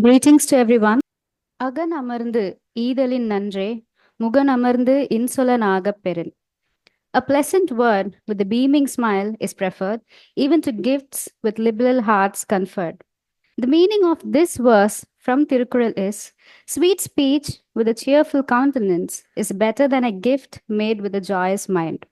Greetings to everyone. அகன் அமர்ந்து ஈதலின் நன்றே முகன் அமர்ந்து இன்சொலனாகப் பெறின். A pleasant word with a beaming smile is preferred, even to gifts with liberal hearts conferred. The meaning of this verse from Tirukkural is sweet speech with a cheerful countenance is better than a gift made with a joyous mind.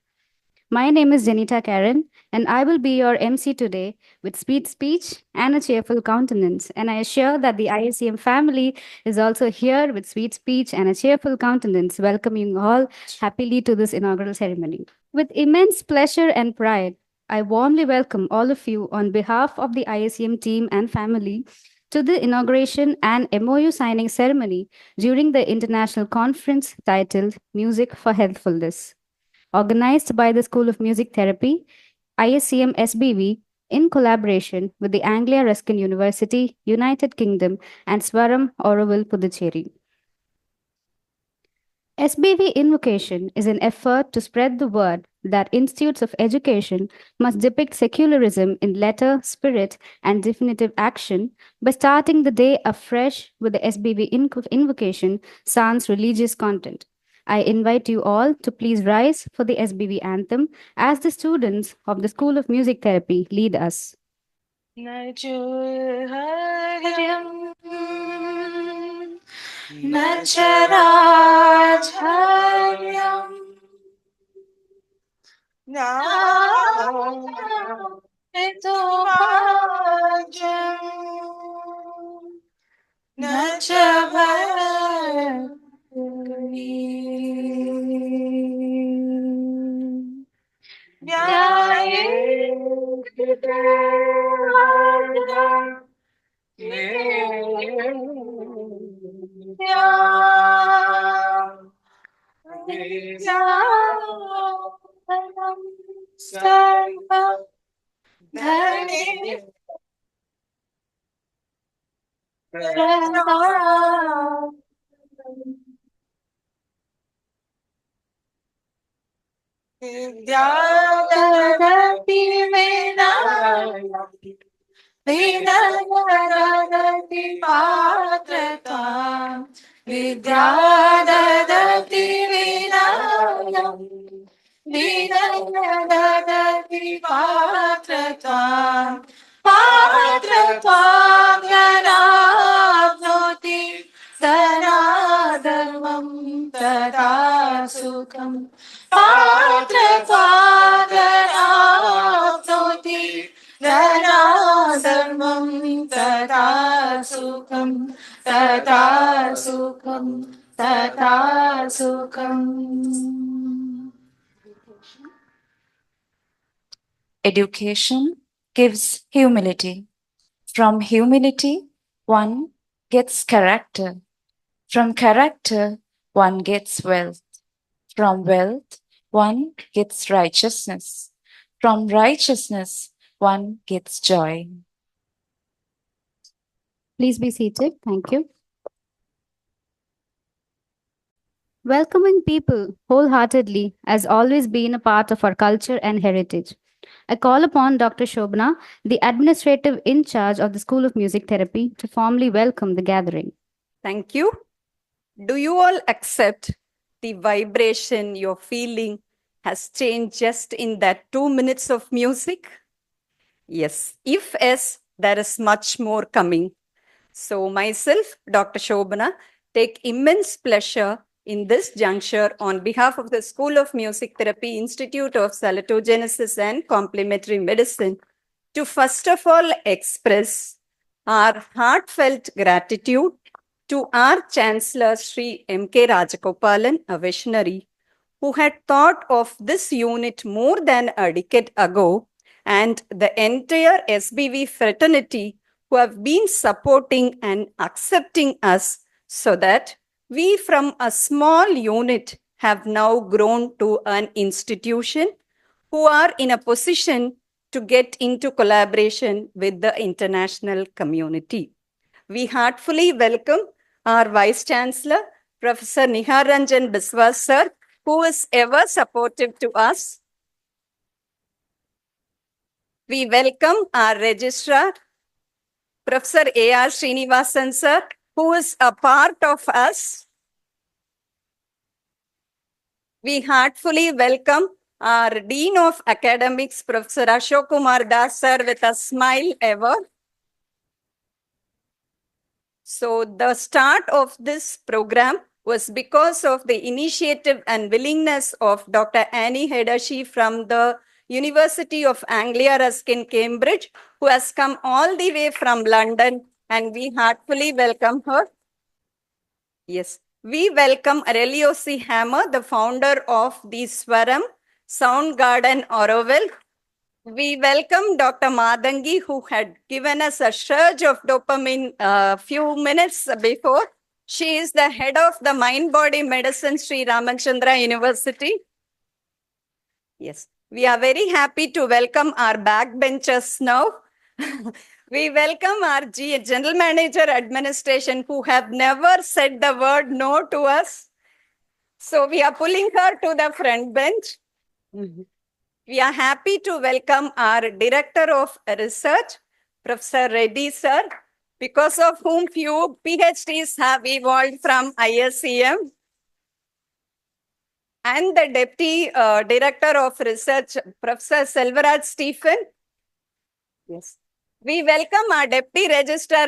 My name is Janita Karen, and I will be your MC today with sweet speech and a cheerful countenance. And I assure that the ISCM family is also here with sweet speech and a cheerful countenance, welcoming you all happily to this inaugural ceremony. With immense pleasure and pride, I warmly welcome all of you on behalf of the ISCM team and family to the inauguration and MoU signing ceremony during the international conference titled Music for Healthfulness, organized by the School of Music Therapy, ISCM SBV, in collaboration with the Anglia Ruskin University, United Kingdom, and Svaram, Auroville, Puducherry. SBV invocation is an effort to spread the word that institutes of education must depict secularism in letter, spirit, and definitive action by starting the day afresh with the SBV invocation sans religious content. I invite you all to please rise for the SBV anthem as the students of the School of Music Therapy lead us. Education gives humility. From humility, one gets character. From character, one gets wealth. From wealth, one gets righteousness. From righteousness, one gets joy. Please be seated. Thank you. Welcoming people wholeheartedly has always been a part of our culture and heritage. I call upon Dr. Shobana, the administrative in charge of the School of Music Therapy, to formally welcome the gathering. Thank you. Do you all accept the vibration you're feeling has changed just in that 2 minutes of music? Yes. If yes, there is much more coming. So myself, Dr. Shobana, take immense pleasure in this juncture on behalf of the School of Music Therapy Institute of Salutogenesis and Complementary Medicine to first of all express our heartfelt gratitude to our Chancellor Sri M.K. Rajagopalan, a visionary, who had thought of this unit more than a decade ago, and the entire SBV fraternity who have been supporting and accepting us so that we from a small unit have now grown to an institution who are in a position to get into collaboration with the international community. We heartfully welcome our Vice Chancellor, Professor Nihar Ranjan Biswas sir, who is ever supportive to us. We welcome our Registrar, Professor A.R. Srinivasan sir, who is a part of us. We heartfully welcome our Dean of Academics, Professor Ashok Kumar Das sir, with a smile ever. So the start of this program was because of the initiative and willingness of Dr. Annie Hedashi from the University of Anglia, Ruskin, Cambridge, who has come all the way from London, and we heartfully welcome her. Yes, we welcome Aurelio C. Hammer, the founder of the Svaram Sound Garden, Auroville. We welcome Dr. Madangi, who had given us a surge of dopamine a few minutes before. She is the head of the Mind Body Medicine, Sri Ramachandra University. Yes, we are very happy to welcome our backbenchers now. We welcome our General Manager Administration, who have never said the word no to us. So we are pulling her to the front bench. We are happy to welcome our Director of Research, Professor Reddy sir, because of whom few PhDs have evolved from ISCM. And the Deputy Director of Research, Professor Selvaraj Stephen. Yes. We welcome our Deputy Registrar,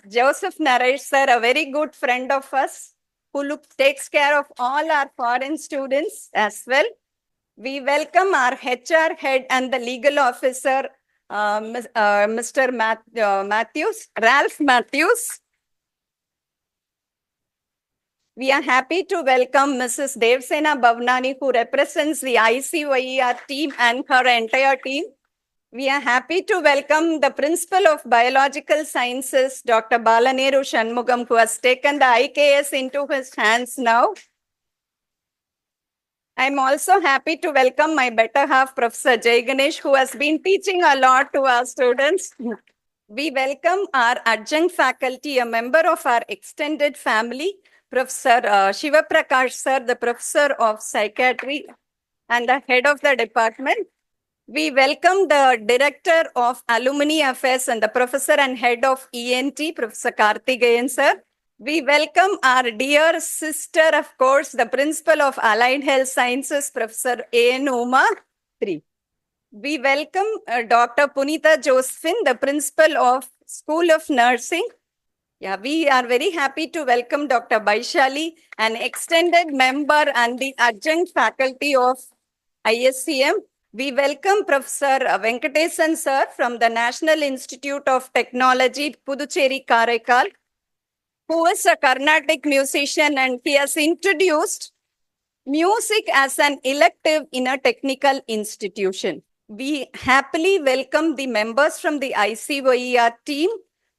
Joseph Naresh sir, a very good friend of us, who takes care of all our foreign students as well. We welcome our HR head and the legal officer, Mr. Ralph Matthews. We are happy to welcome Mrs. Devsena Bhavnani, who represents the ICYER team and her entire team. We are happy to welcome the Principal of Biological Sciences, Dr. Balaneru Shanmugam, who has taken the IKS into his hands now. I'm also happy to welcome my better half, Professor Jay Ganesh, who has been teaching a lot to our students. We welcome our adjunct faculty, a member of our extended family, Professor Shiva Prakash sir, the Professor of Psychiatry and the head of the department. We welcome the Director of Alumni Affairs and the Professor and Head of ENT, Professor Karthikeyan sir. We welcome our dear sister, of course, the Principal of Allied Health Sciences, Professor A.N. Uma. We welcome Dr. Punita Josephine, the Principal of School of Nursing. Yeah, we are very happy to welcome Dr. Baishali, an extended member and the adjunct faculty of ISCM. We welcome Professor Venkatesan sir from the National Institute of Technology, Puducherry, Karaikal, who is a Carnatic musician, and he has introduced music as an elective in a technical institution. We happily welcome the members from the ICYER team,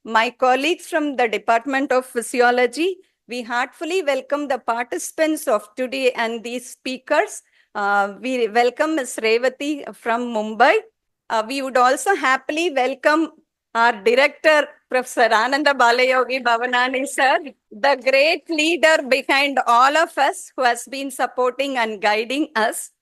my colleagues from the Department of Physiology. We heartfully welcome the participants of today and these speakers. We welcome Ms. Revati from Mumbai. We would also happily welcome our director, Professor Ananda Balayogi Bhavanani sir, the great leader behind all of us, who has been supporting and guiding us.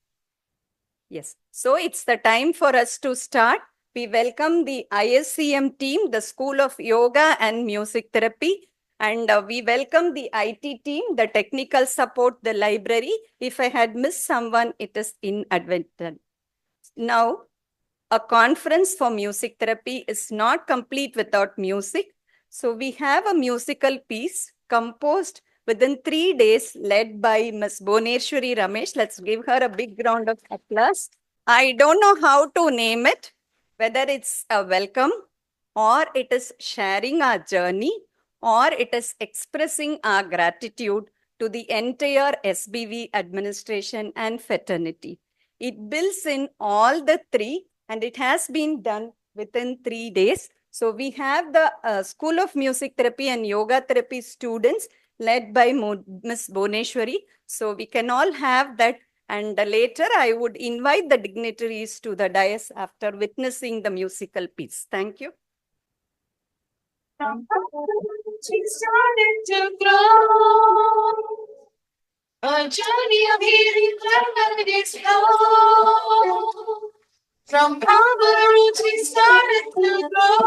Yes, so it's the time for us to start. We welcome the ISCM team, the School of Yoga and Music Therapy, and we welcome the IT team, the technical support, the library. If I had missed someone, it is inadvertent. Now, a conference for music therapy is not complete without music. So we have a musical piece composed within 3 days, led by Ms. Boneshwari Ramesh. Let's give her a big round of applause. I don't know how to name it, whether it's a welcome, or it is sharing our journey, or it is expressing our gratitude to the entire SBV administration and fraternity. It builds in all the three, and it has been done within 3 days. So we have the School of Music Therapy and Yoga Therapy students led by Ms. Boneshwari. So we can all have that. And later I would invite the dignitaries to the dais after witnessing the musical piece. Thank you. She started to grow. A journey of healing planet is slow. From power roots we started to grow.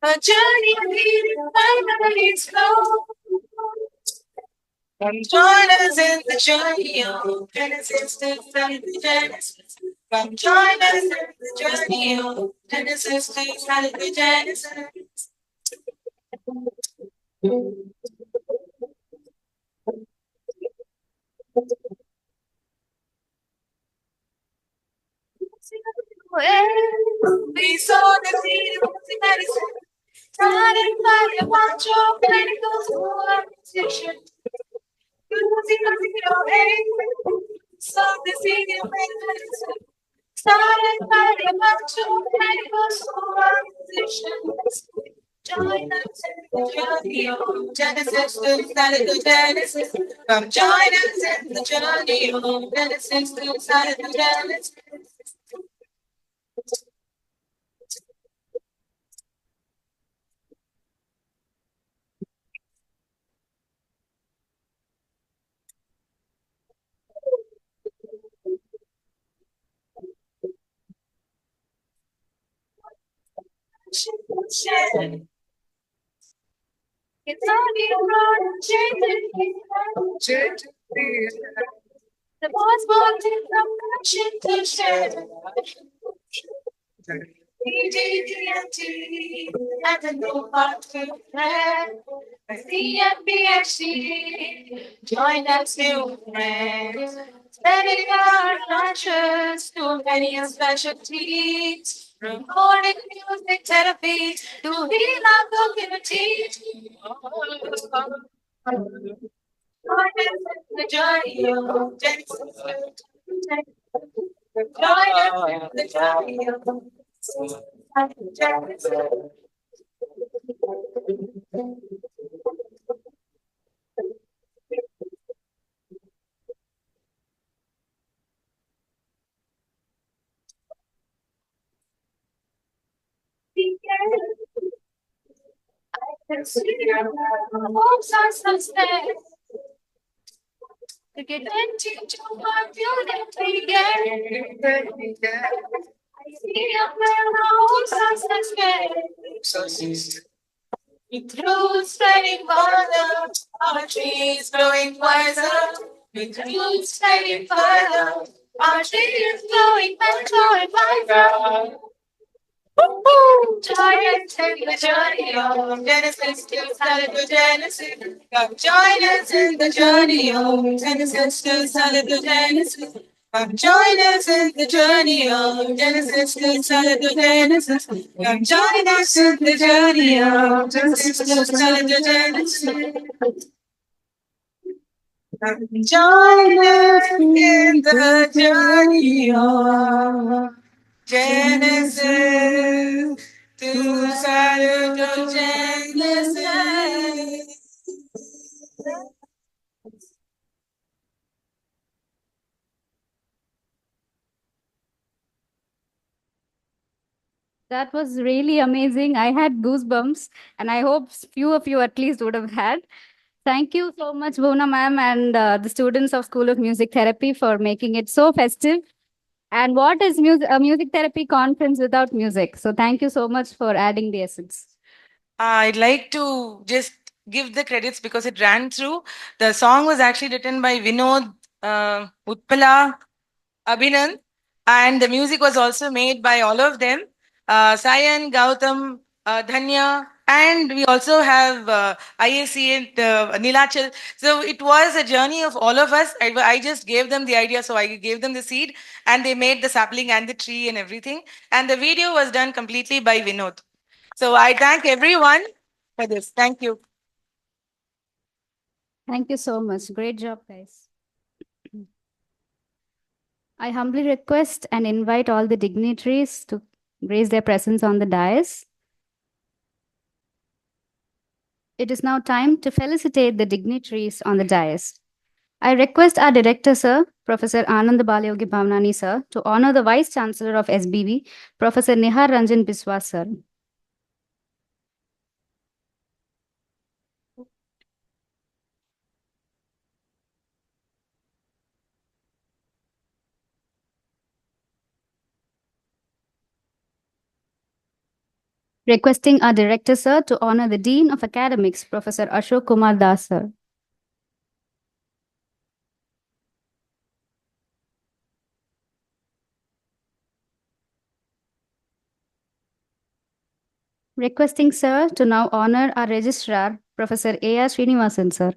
A journey of healing by memories flow. Come join us in the journey of Genesis to Salutogenesis. Come join us in the journey of Genesis to Salutogenesis. We saw the seed of medicine, started by a bunch of clinical school musicians. Using your hand, saw the seed of medicine, started by a bunch of clinical school musicians. Join us in the journey of Genesis to Salutogenesis. Come join us in the journey of Genesis to Salutogenesis. It's only a road changing. The boys wanted from passion to share. EDDNT and the no part to plan. CNBFC, join us new friends. Spreading our lunches to many specialties. From calling music therapy to heal our community. Join us in the journey of Genesis. Join us in the journey of Genesis. I can see your hopes are sustained. To get into my beauty again. I see your hopes are sustained. With roots spreading further, our trees growing wiser. With roots spreading further, our trees growing better and wiser. Giants in the journey of Genesis to Salutogenesis. Come join us in the journey of Genesis to Salutogenesis. Come join us in the journey of Genesis to Salutogenesis. Come join us in the journey of Genesis to Salutogenesis. Come join us in the journey of Genesis to Salutogenesis. That was really amazing. I had goosebumps, and I hope few of you at least would have had. Thank you so much, Bhuna ma'am, and the students of School of Music Therapy for making it so festive. And what is a music therapy conference without music? So thank you so much for adding the essence. I'd like to just give the credits because it ran through. The song was actually written by Vinod, Utpala, Abhinand, and the music was also made by all of them, Sayan, Gautam, Dhanya, and we also have IAC and Nilachal. So it was a journey of all of us. I just gave them the idea, so I gave them the seed, and they made the sapling and the tree and everything. And the video was done completely by Vinod. So I thank everyone for this. Thank you. Thank you so much. Great job, guys. I humbly request and invite all the dignitaries to raise their presence on the dais. It is now time to felicitate the dignitaries on the dais. I request our director, sir, Professor Anand Balayogi Bhavnani, sir, to honor the Vice Chancellor of SBV, Professor Nihar Ranjan Biswas, sir. Requesting our Director, sir, to honor the Dean of Academics, Professor Ashok Kumar Das, sir. Requesting, sir, to now honor our Registrar, Professor A.R. Srinivasan, sir.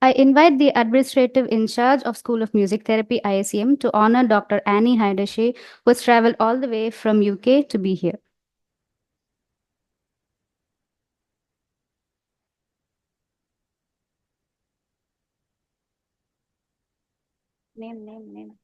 I invite the administrative in charge of School of Music Therapy, ISCM, to honor Dr. Annie Haidershe, who has traveled all the way from UK to be here. Name.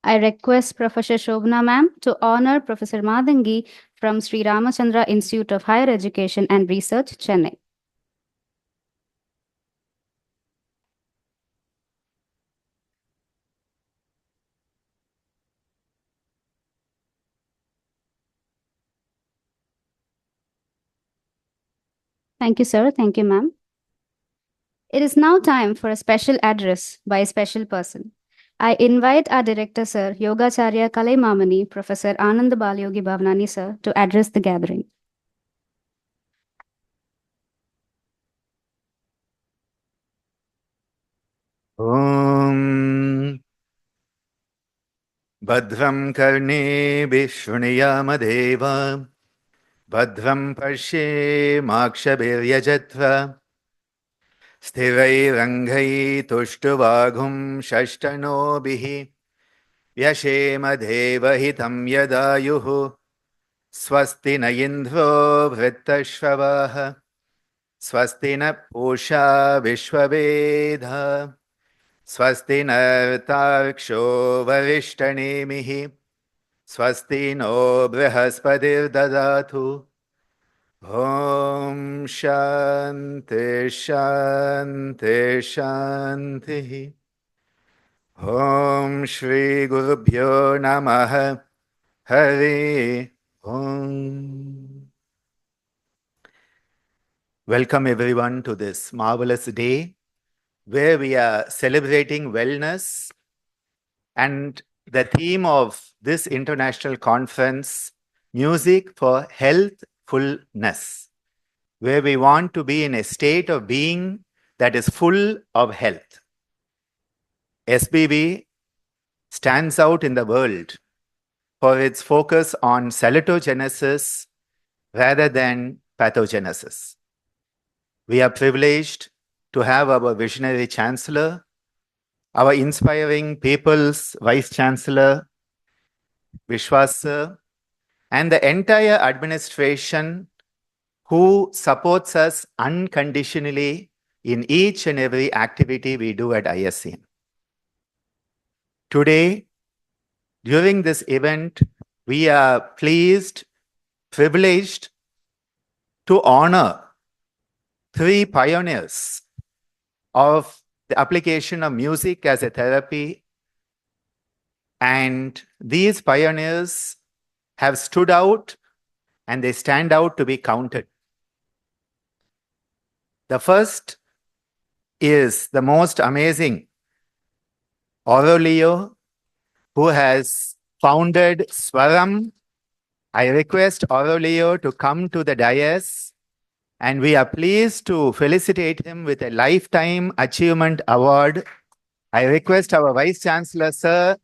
I request Professor Shobna ma'am to honor Professor Madangi from Sri Ramachandra Institute of Higher Education and Research, Chennai. Thank you, sir. Thank you, ma'am. It is now time for a special address by a special person. I invite our director, sir, Yogacharya Kalaimamani, Professor Anand Balyogi Bhavnani, sir, to address the gathering. ॐ भद्रं कर्णेभिः शृणुयामदेव भद्रं पश्येमाक्षभिर्यजत्वा स्थिरैरङ्गैस्तुष्टुवागुं षष्ठनोभिः व्यशेमदेवहितं यदायुः स्वस्ति न इन्द्रो वृत्तश्रवाः स्वस्ति न पूषा विश्ववेदा स्वस्ति नर्ताक्षो वरिष्ठनेमिः स्वस्ति no बृहस्पतिर्ददातु ॐ शान्ति शान्ति शान्तिः ॐ श्रीगुरुभ्यो नमः हरि ॐ. Welcome everyone to this marvelous day where we are celebrating wellness, and the theme of this international conference, Music for Healthfulness, where we want to be in a state of being that is full of health. SBB stands out in the world for its focus on salutogenesis rather than pathogenesis. We are privileged to have our visionary chancellor, our inspiring people's vice chancellor, Vishwas sir, and the entire administration who supports us unconditionally in each and every activity we do at ISCM. Today, during this event, we are pleased, privileged to honor 3 pioneers of the application of music as a therapy. And these pioneers have stood out and they stand out to be counted. The first is the most amazing Auroville, who has founded Svaram. I request Auroville to come to the dais, and we are pleased to felicitate him with a Lifetime Achievement Award. I request our Vice Chancellor, sir,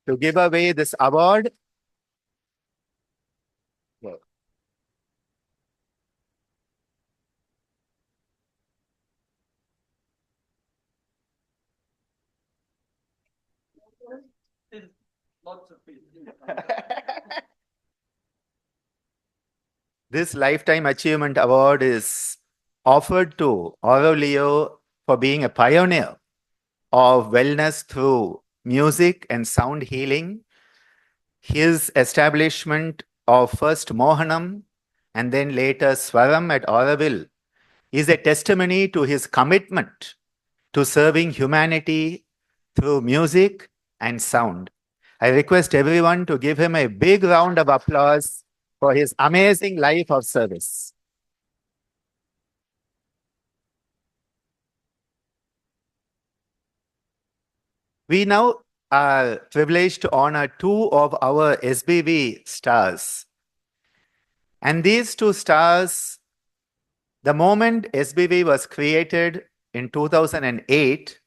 to give away this award. This Lifetime Achievement Award is offered to Auroville for being a pioneer of wellness through music and sound healing. His establishment of first Mohanam and then later Svaram at Auroville is a testimony to his commitment to serving humanity through music and sound. I request everyone to give him a big round of applause for his amazing life of service. We now are privileged to honor two of our SBV stars. And these two stars, the moment SBV was created in 2008,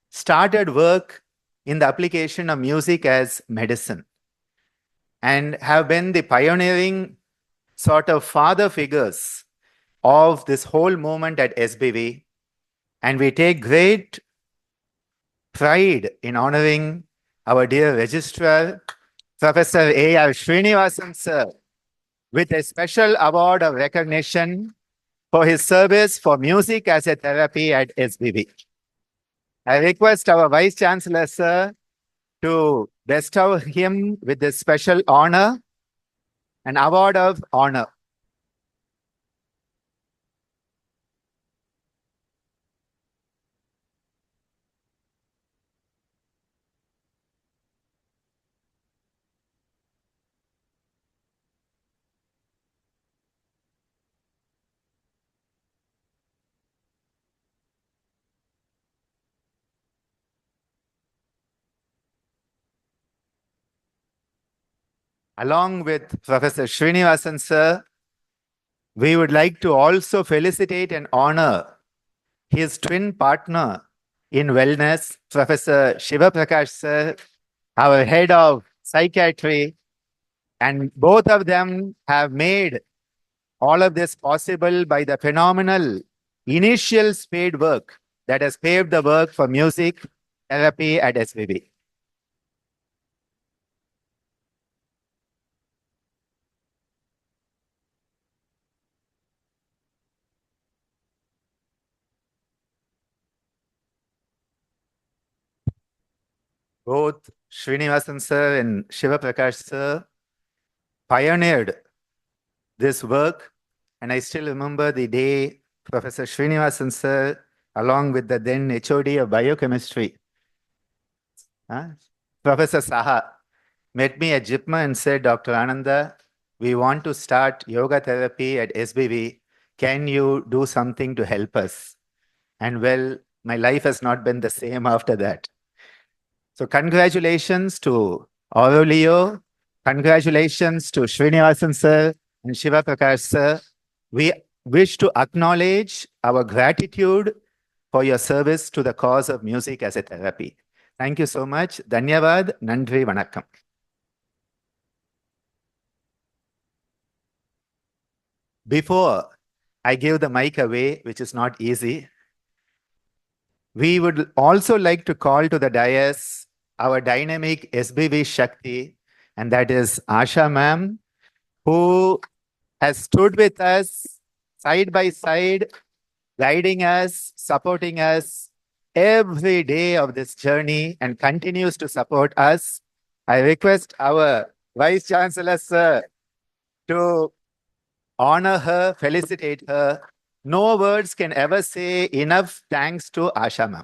started work in the application of music as medicine and have been the pioneering sort of father figures of this whole movement at SBV. And we take great pride in honoring our dear registrar, Professor A.R. Srinivasan sir, with a special award of recognition for his service for music as a therapy at SBV. I request our Vice Chancellor sir to bestow him with this special honor, an award of honor. Along with Professor Srinivasan sir, we would like to also felicitate and honor his twin partner in wellness, Professor Shiva Prakash sir, our head of psychiatry, and both of them have made all of this possible by the phenomenal initial spade work that has paved the work for music therapy at SVB. Both Srinivasan sir and Shiva Prakash sir pioneered this work, and I still remember the day Professor Srinivasan sir, along with the then HOD of biochemistry, Professor Saha, met me at JIPMA and said, Dr. Ananda, we want to start yoga therapy at SBV. Can you do something to help us? And well, my life has not been the same after that. So congratulations to Auroville, congratulations to Srinivasan sir and Shiva Prakash sir. We wish to acknowledge our gratitude for your service to the cause of music as a therapy. Thank you so much. Dhanyavad, Nandri, Vanakkam. Before I give the mic away, which is not easy, we would also like to call to the dais our dynamic SBV Shakti, and that is Asha ma'am, who has stood with us side by side, guiding us, supporting us every day of this journey and continues to support us. I request our Vice Chancellor sir to honor her, felicitate her. No words can ever say enough thanks to Asha ma'am.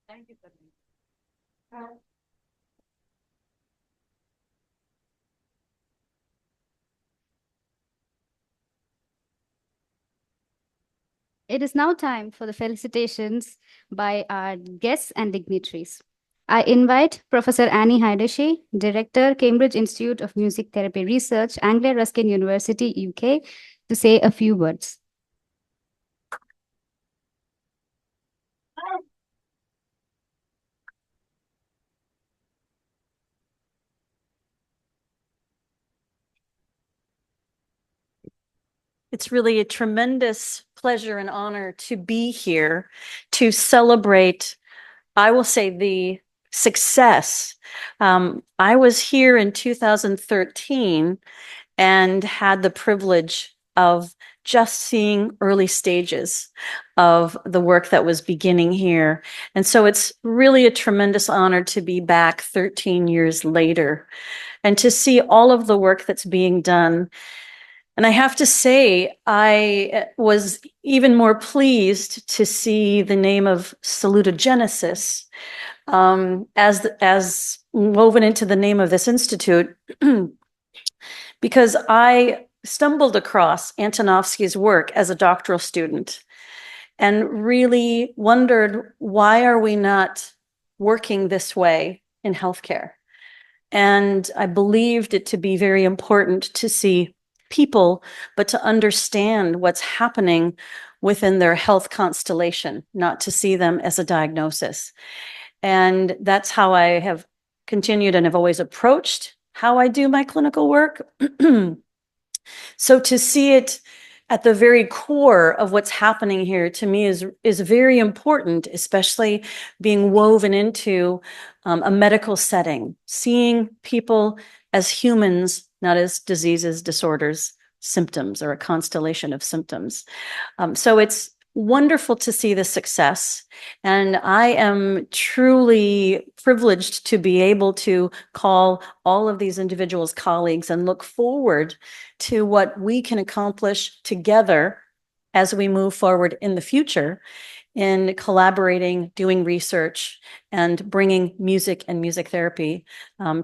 Thank you, sir. It is now time for the felicitations by our guests and dignitaries. I invite Professor Annie Heideshi, Director, Cambridge Institute of Music Therapy Research, Anglia Ruskin University, UK, to say a few words. It's really a tremendous pleasure and honor to be here to celebrate, I will say, the success. I was here in 2013 and had the privilege of just seeing early stages of the work that was beginning here. And so it's really a tremendous honor to be back 13 years later and to see all of the work that's being done. And I have to say, I was even more pleased to see the name of Salutogenesis as woven into the name of this institute, because I stumbled across Antonovsky's work as a doctoral student and really wondered, why are we not working this way in healthcare? And I believed it to be very important to see people, but to understand what's happening within their health constellation, not to see them as a diagnosis. And that's how I have continued and have always approached how I do my clinical work. So to see it at the very core of what's happening here, to me, is very important, especially being woven into a medical setting, seeing people as humans, not as diseases, disorders, symptoms, or a constellation of symptoms. So it's wonderful to see the success. And I am truly privileged to be able to call all of these individuals colleagues and look forward to what we can accomplish together as we move forward in the future in collaborating, doing research, and bringing music and music therapy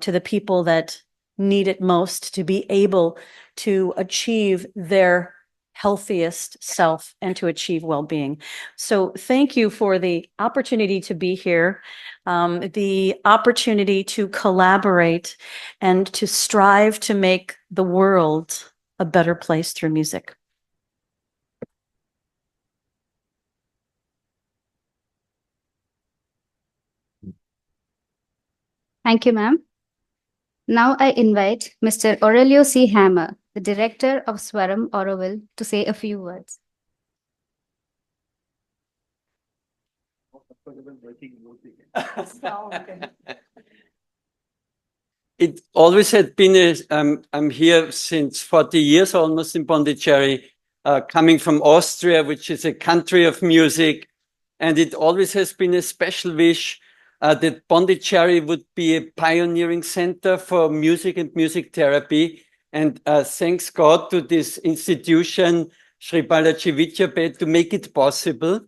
to the people that need it most to be able to achieve their healthiest self and to achieve well-being. So thank you for the opportunity to be here, the opportunity to collaborate and to strive to make the world a better place through music. Thank you, ma'am. Now I invite Mr. Aurelio C. Hammer, the director of Svaram, Auroville, to say a few words. It always had been I'm here since 40 years almost in Puducherry, coming from Austria, which is a country of music. And it always has been a special wish that Puducherry would be a pioneering center for music and music therapy. And thanks God to this institution, Sri Balaji Vidyapeth, to make it possible.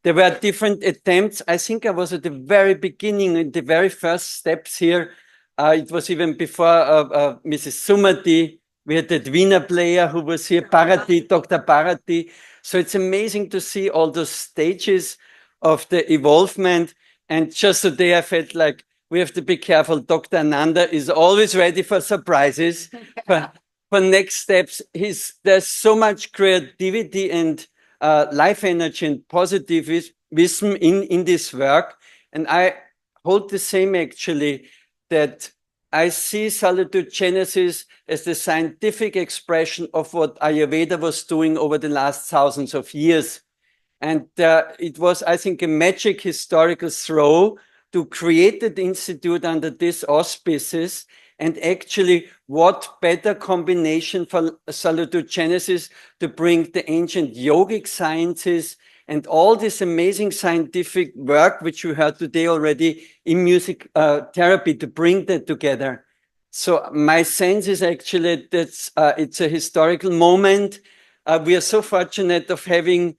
There were different attempts. I think I was at the very beginning, in the very first steps here. It was even before Mrs. Sumati. We had that Veena player who was here, Bharati, Dr. Bharati. So it's amazing to see all those stages of the evolvement. And just today I felt like we have to be careful. Dr. Ananda is always ready for surprises, for next steps. There's so much creativity and life energy and positivism in this work. And I hold the same actually, that I see salutogenesis as the scientific expression of what Ayurveda was doing over the last thousands of years. And it was, I think, a magic historical throw to create the institute under these auspices. And actually, what better combination for salutogenesis to bring the ancient yogic sciences and all this amazing scientific work, which we heard today already in music therapy, to bring that together. So my sense is actually that it's a historical moment. We are so fortunate of having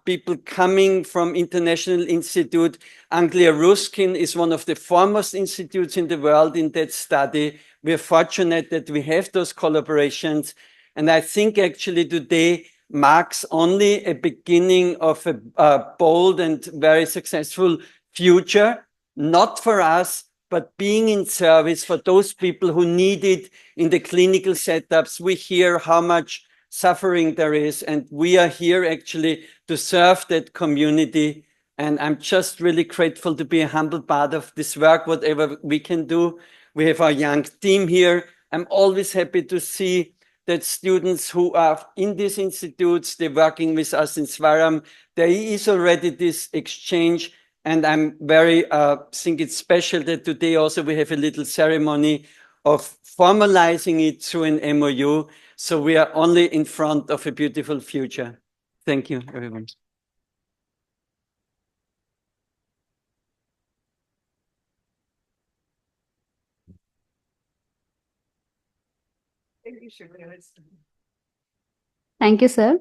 people coming from International Institute. Anglia Ruskin is one of the foremost institutes in the world in that study. We are fortunate that we have those collaborations. And I think actually today marks only a beginning of a bold and very successful future, not for us, but being in service for those people who need it in the clinical setups. We hear how much suffering there is, and we are here actually to serve that community. And I'm just really grateful to be a humble part of this work, whatever we can do. We have our young team here. I'm always happy to see that students who are in these institutes, they're working with us in Svaram. There is already this exchange, and I'm very, think it's special that today also we have a little ceremony of formalizing it through an MoU. So we are only in front of a beautiful future. Thank you, everyone. Thank you, sir.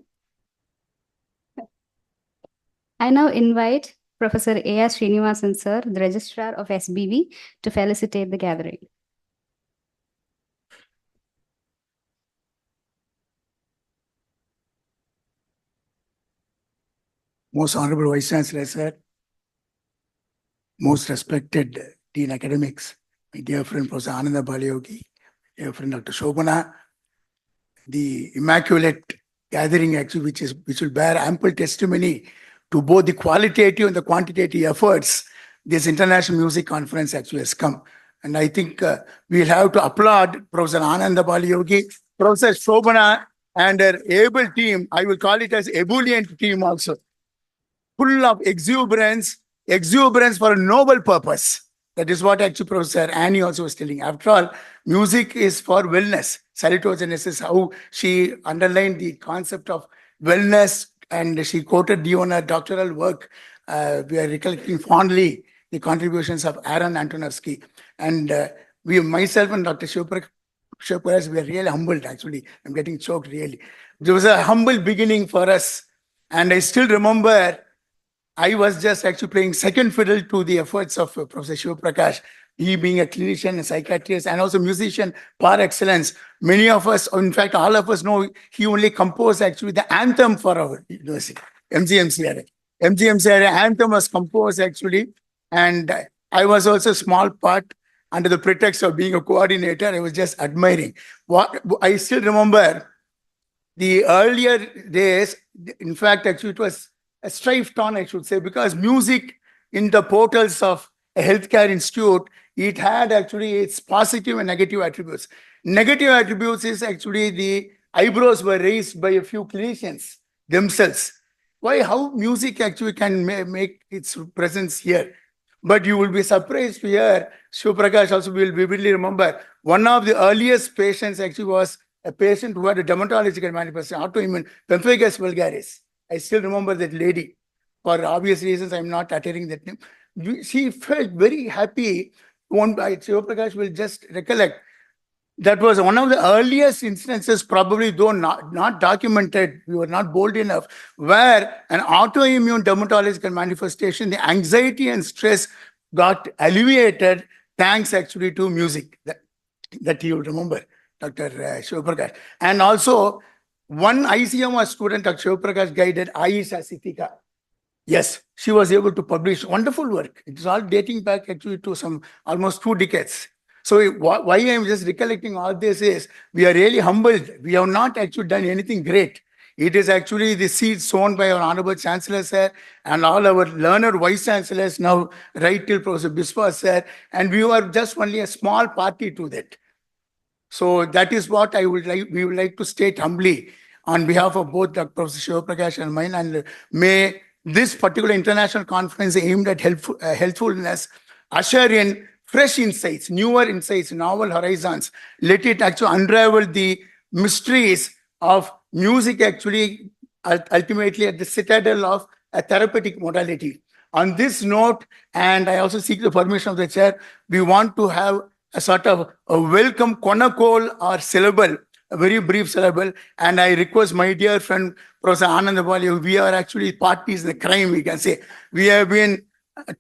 I now invite Professor A.R. Srinivasan, sir, the Registrar of SBV, to felicitate the gathering. Most Honorable Vice Chancellor, sir, most respected Dean Academics, my dear friend Professor Ananda Balayogi, dear friend Dr. Shobana, the immaculate gathering actually, which will bear ample testimony to both the qualitative and the quantitative efforts this International Music Conference actually has come. And I think we'll have to applaud Professor Ananda Balayogi, Professor Shobana, and her able team. I will call it as ebullient team also. Full of exuberance for a noble purpose. That is what actually Professor Annie also was telling. After all, music is for wellness. Salutogenesis, how she underlined the concept of wellness, and she quoted you on her doctoral work. We are recollecting fondly the contributions of Aaron Antonovsky. And myself and Dr. Shivprakash, we are really humbled actually. I'm getting choked really. There was a humble beginning for us. And I still remember I was just actually playing second fiddle to the efforts of Professor Shivprakash. He being a clinician, a psychiatrist, and also musician par excellence. Many of us, in fact, all of us know he only composed actually the anthem for our university, MGMCRA. MGMCRA anthem was composed actually, and I was also a small part under the pretext of being a coordinator. I was just admiring. What I still remember the earlier days. In fact, actually, it was a strife torn, I should say, because music in the portals of a healthcare institute, it had actually its positive and negative attributes. Negative attributes is actually the eyebrows were raised by a few clinicians themselves. Why, how music actually can make its presence here? But you will be surprised to hear, Shivprakash also will vividly remember, one of the earliest patients actually was a patient who had a dermatological manifestation, autoimmune pemphigus vulgaris. I still remember that lady. For obvious reasons, I'm not uttering that name. She felt very happy. Shivprakash will just recollect. That was one of the earliest instances, probably though not documented, we were not bold enough, where an autoimmune dermatological manifestation, the anxiety and stress got alleviated thanks actually to music. That you will remember, Dr. Shivprakash. And also, one ICMR student, Dr. Shivprakash guided, Aisha Sitika. Yes, she was able to publish wonderful work. It's all dating back actually to some almost 2 decades. So why I'm just recollecting all this is we are really humbled. We have not actually done anything great. It is actually the seed sown by our Honorable Chancellor, sir, and all our learned Vice Chancellors now, right till Professor Biswa, sir, and we were just only a small party to that. So that is what we would like to state humbly on behalf of both Dr. Professor Shivprakash and mine. And may this particular international conference aimed at healthfulness usher in fresh insights, newer insights, novel horizons. Let it actually unravel the mysteries of music actually ultimately at the citadel of a therapeutic modality. On this note, and I also seek the permission of the chair, we want to have a sort of a welcome konakol or syllable, a very brief syllable. And I request my dear friend, Professor Ananda Balayogi, we are actually parties in the crime, we can say. We have been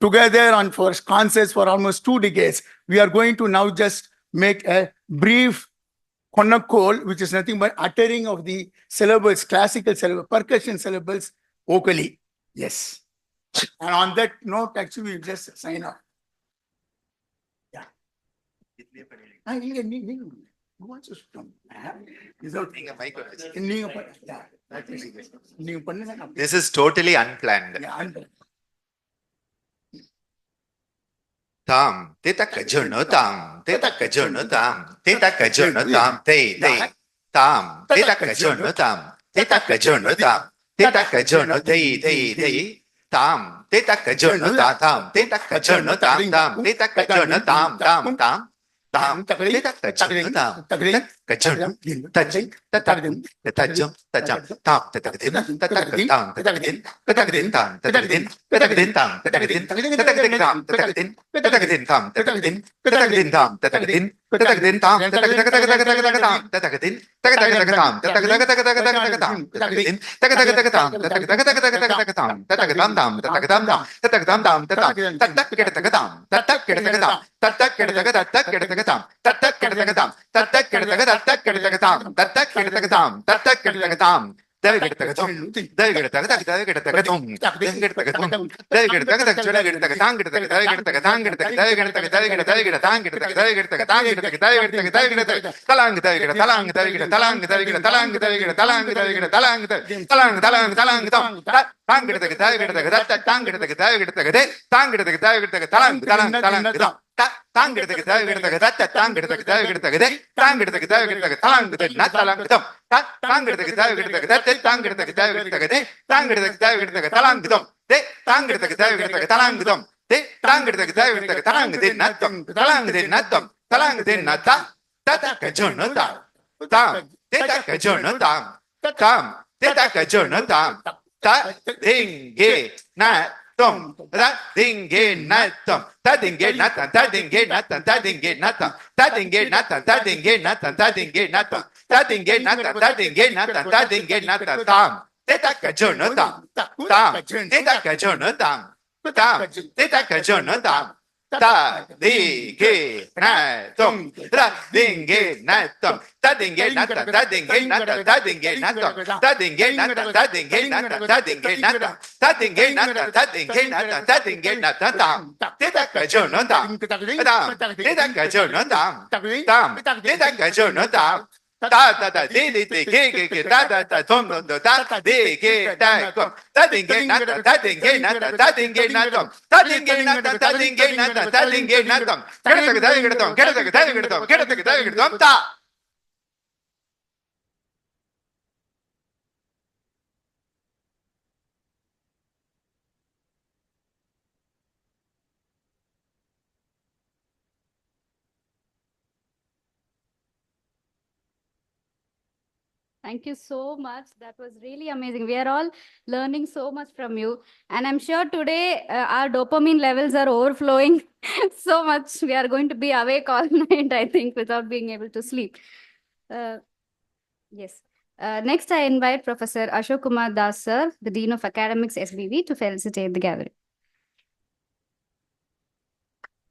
together on for concerts for almost 2 decades. We are going to now just make a brief konakol, which is nothing but uttering of the syllables, classical syllables, percussion syllables vocally. Yes. And on that note, actually, we'll just sign off. Yeah. Who wants to come? This is totally unplanned. Tam, teta kajano tam, teta kajano tam, teta kajano tam, te, tam, teta kajano tam, teta kajano tam, teta kajano te, tam, teta kajano tam, teta kajano tam, teta kajano tam, teta kajano tam, Kachun, touching, tatagdim, tatachum, tacham, tam, tatagdim, tatagdim, tatagdim, tatagdim, tam, tatagdim, tatagdim, tam, tatagdim, tatagdim, tam, tatagdim, tatagdim, tam, tatagdim, tatagdim, tam, tatagdim, tatagdim, tam, tatagdim, tatagdim, tagadagatam, tagadagatam, tatagdim, tagadagatam, tagadagatam, tagadagatam, tagadagatam, tagadagatam, tagadagatam, tagadagatam, tagadagatam, tagadagatam, tagadagatam, tagadagatam, tagadagatam, Daggertagatum, daggertagatum, Tom, that dingy natum, that dingy natum, that dingy natum, that dingy natum, that dingy natum, that dingy natum, that dingy natum, that dingy natum, that dingy natum, that dingy natum, tam, teta kajunatam, tam, teta kajunatam, tam, teta kajunatam. Ta dingy natum, that dingy natum, that dingy natum, that dingy natum, that dingy natum, that dingy natum, that dingy natum, that dingy natum. Tatingay nata, tatingay nata, tatingay nata, tam. Tita kajo no tam. Tam. Tita kajo no tam. Tam. Tita kajo no tam. Ta ta ta di di di ki ki ta ta ta tom tom ta di ki ta kom. Tatingay nata, tatingay nata, tatingay nata, tatingay nata, tatingay nata, tatingay nata. Kera ta ta kera tom, kera ta ta kera tom, kera ta ta kera tom ta. Thank you so much. That was really amazing. We are all learning so much from you. And I'm sure today our dopamine levels are overflowing so much. We are going to be awake all night, I think, without being able to sleep. Yes. Next, I invite Professor Ashok Kumar Das, sir, the Dean of Academics, SBV, to felicitate the gathering.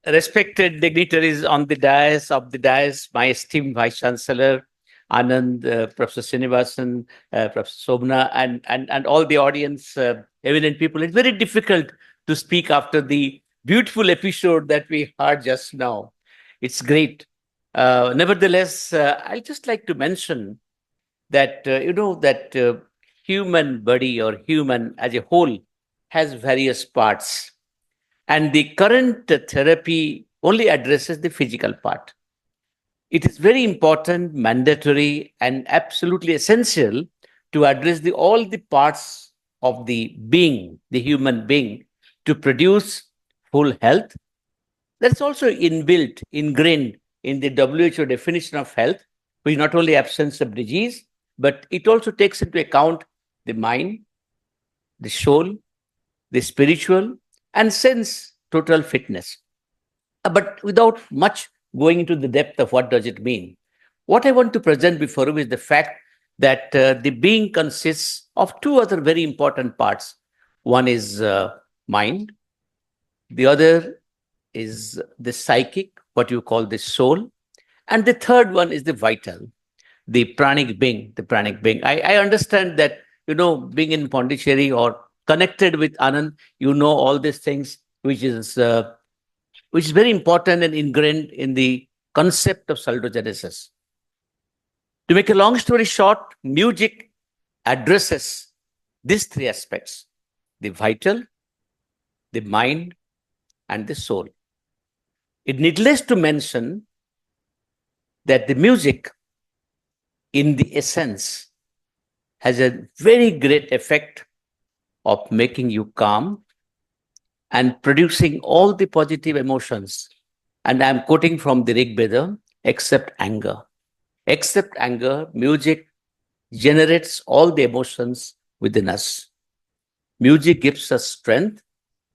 Respected dignitaries on the dais, my esteemed Vice Chancellor, Anand, Professor Srinivasan, Professor Sobna, and all the audience, eminent people. It's very difficult to speak after the beautiful episode that we heard just now. It's great. Nevertheless, I'd just like to mention that, that human body or human as a whole has various parts. And the current therapy only addresses the physical part. It is very important, mandatory, and absolutely essential to address all the parts of the being, the human being, to produce full health. That's also inbuilt, ingrained in the WHO definition of health, which is not only absence of disease, but it also takes into account the mind, the soul, the spiritual, and sense total fitness. But without much going into the depth of what does it mean, what I want to present before you is the fact that the being consists of two other very important parts. One is mind, the other is the psychic, what you call the soul, and the third one is the vital, the pranic being, I understand that, being in Pondicherry or connected with Anand, all these things, which is very important and ingrained in the concept of salutogenesis. To make a long story short, music addresses these three aspects: the vital, the mind, and the soul. It needless to mention that the music, in the essence, has a very great effect of making you calm and producing all the positive emotions. And I'm quoting from the Rig Veda, except anger. Except anger, music generates all the emotions within us. Music gives us strength,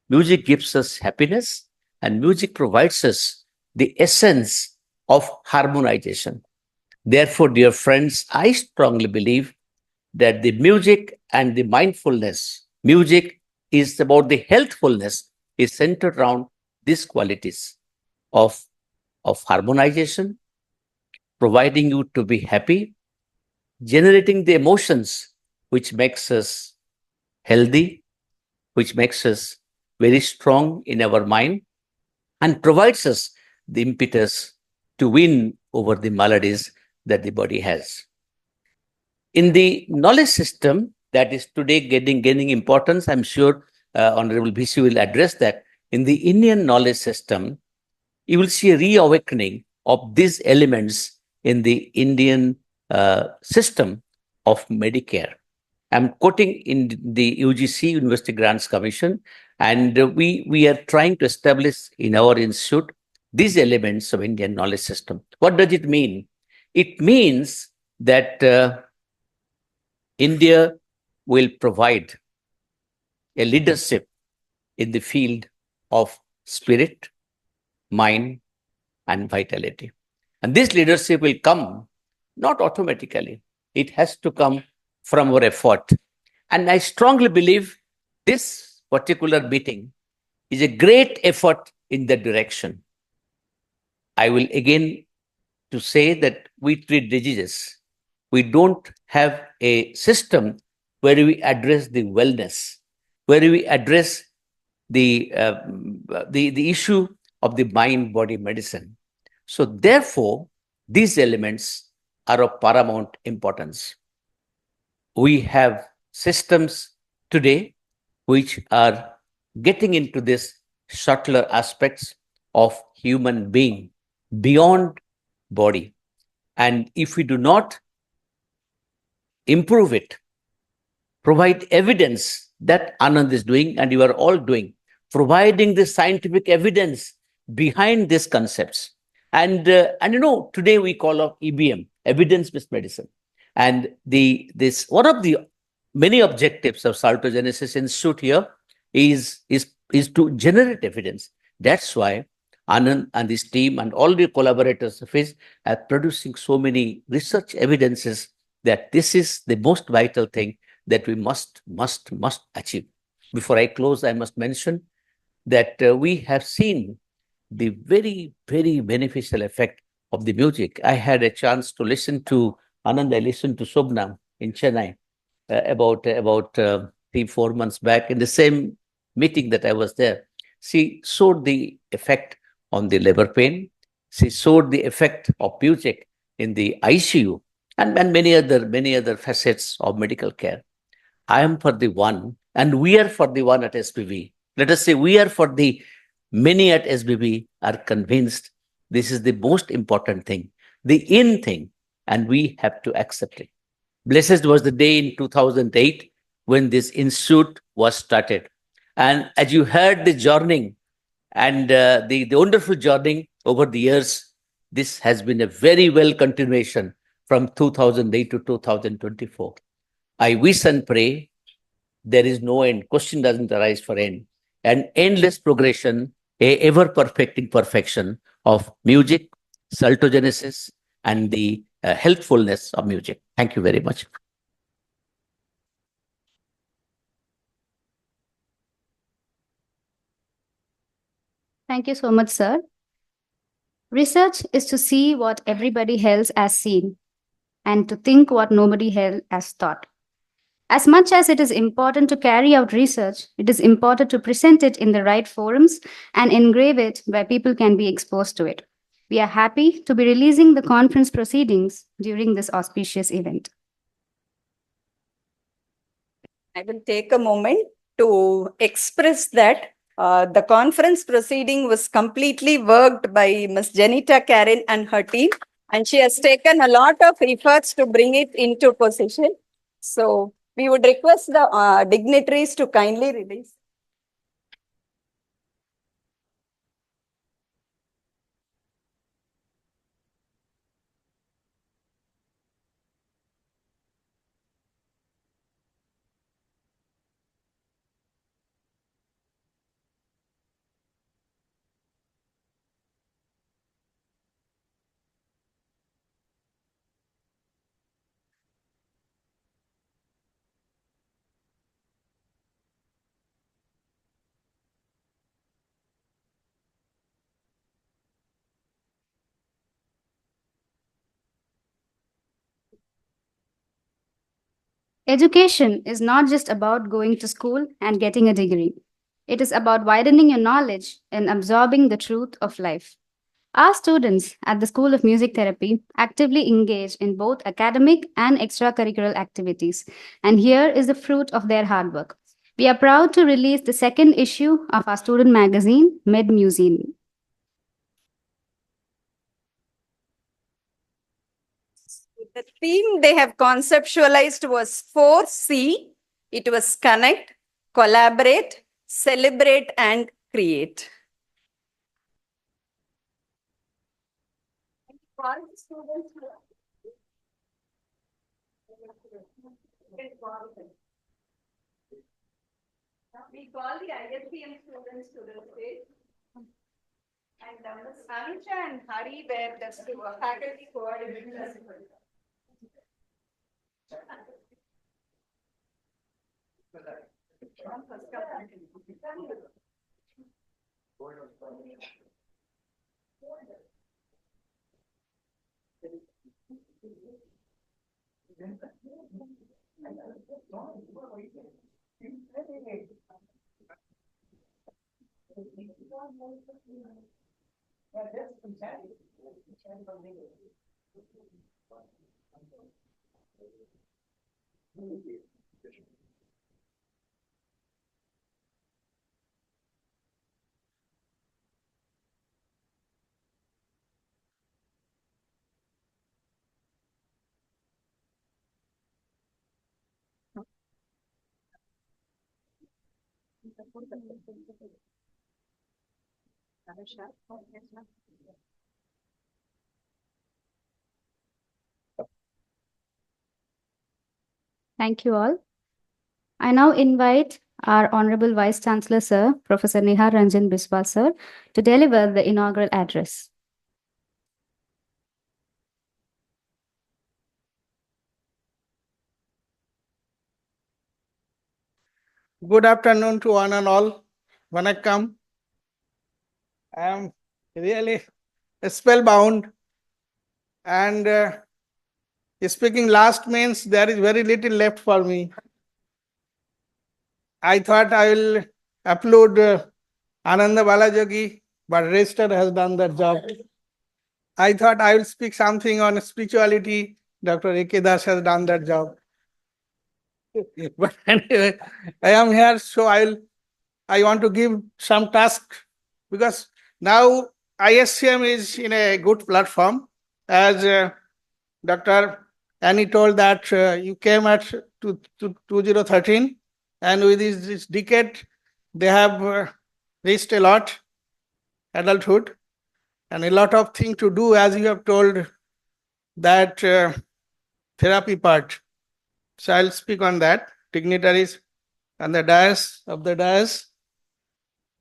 music gives us happiness, and music provides us the essence of harmonization. Therefore, dear friends, I strongly believe that the music and the mindfulness, music is about the healthfulness, is centered around these qualities of, of harmonization, providing you to be happy, generating the emotions which makes us healthy, which makes us very strong in our mind, and provides us the impetus to win over the maladies that the body has. In the knowledge system that is today gaining importance, I'm sure Honorable BC will address that. In the Indian knowledge system, you will see a reawakening of these elements in the Indian system of Medicare. I'm quoting in the UGC, University Grants Commission, and we are trying to establish in our institute these elements of Indian knowledge system. What does it mean? It means that India will provide a leadership in the field of spirit, mind, and vitality. And this leadership will come not automatically. It has to come from our effort. And I strongly believe this particular meeting is a great effort in that direction. I will again to say that we treat diseases. We don't have a system where we address the wellness, where we address the issue of the mind-body medicine. So therefore, these elements are of paramount importance. We have systems today which are getting into this subtler aspects of human being beyond body. And if we do not improve it, provide evidence that Anand is doing and you are all doing, providing the scientific evidence behind these concepts. And you know, today we call of EBM, evidence-based medicine. And this one of the many objectives of Salutogenesis Institute here is to generate evidence. That's why Anand and his team and all the collaborators of his are producing so many research evidences that this is the most vital thing that we must achieve. Before I close, I must mention that we have seen the very, very beneficial effect of the music. I had a chance to listen to Anand, I listened to Sobna in Chennai about 3-4 months back in the same meeting that I was there. She showed the effect on the labor pain. She showed the effect of music in the ICU and many other facets of medical care. I am for the one, and we are for the one at SBB. Let us say we are for the many at SBB are convinced this is the most important thing, the in thing, and we have to accept it. Blessed was the day in 2008 when this institute was started. And as you heard the journey and the wonderful journey over the years, this has been a very well continuation from 2008 to 2024. I wish and pray there is no end. Question doesn't arise for end. An endless progression, a ever perfecting perfection of music, salutogenesis, and the healthfulness of music. Thank you very much. Thank you so much, sir. Research is to see what everybody else has seen and to think what nobody else has thought. As much as it is important to carry out research, it is important to present it in the right forums and engrave it where people can be exposed to it. We are happy to be releasing the conference proceedings during this auspicious event. I will take a moment to express that the conference proceeding was completely worked by Ms. Janita Karen and her team, and she has taken a lot of efforts to bring it into position. So we would request the dignitaries to kindly release. Education is not just about going to school and getting a degree. It is about widening your knowledge and absorbing the truth of life. Our students at the School of Music Therapy actively engage in both academic and extracurricular activities, and here is the fruit of their hard work. We are proud to release the second issue of our student magazine, Mid Museum. The theme they have conceptualized was 4C. It was connect, collaborate, celebrate, and create. We call the ISPM students to the stage. And Ms. Anuja and Hari were the faculty coordinators. Thank you all. I now invite our Honorable Vice Chancellor, Sir, Professor Nihar Ranjan Biswal, Sir, to deliver the inaugural address. Good afternoon to one and all. Vanakkam. I am really spellbound, and speaking last means there is very little left for me. I thought I will upload Ananda Balajogi, but Register has done that job. I thought I will speak something on spirituality. Dr. A.K. Das has done that job. But anyway, I am here, so I want to give some task, because now ISCM is in a good platform. As Dr. Annie told that you came at 2013, and with this decade, they have reached a lot, adulthood, and a lot of things to do, as you have told, that therapy part. So I'll speak on that. Dignitaries on the dais,